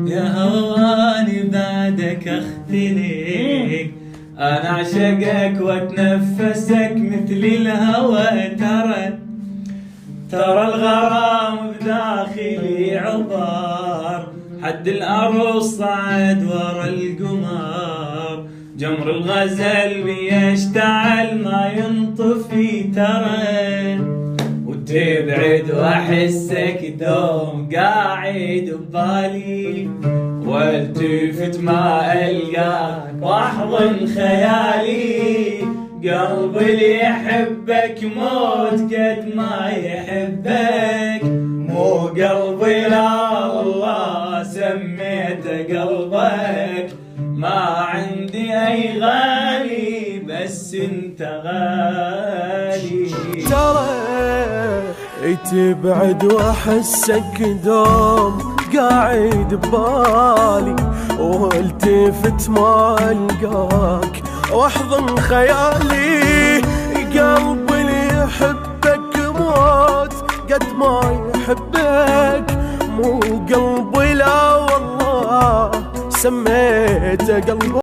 يا هواني بعدك اختلق، انا اعشقك واتنفسك مثل الهوى. ترى الغرام بداخلي عبار، حد الأرض صعد ورا القمر. جمر الغزل بيشتعل ما ينطفي ترى، وتبعد واحسك دوم قاعد ببالي، والتفت ما القاك واحضن خيالي. قلبي اللي يحبك موت قد ما يحبك، مو قلبي لا والله سميته قلبك. ما عندي اي غالي بس انت غالي. ترى تبعد واحسك دوم قاعد ببالي، والتفت ما القاك واحضن خيالي. قلبي اللي يحبك موت قد ما يحبك، مو قلبي لا والله سميته قلبك.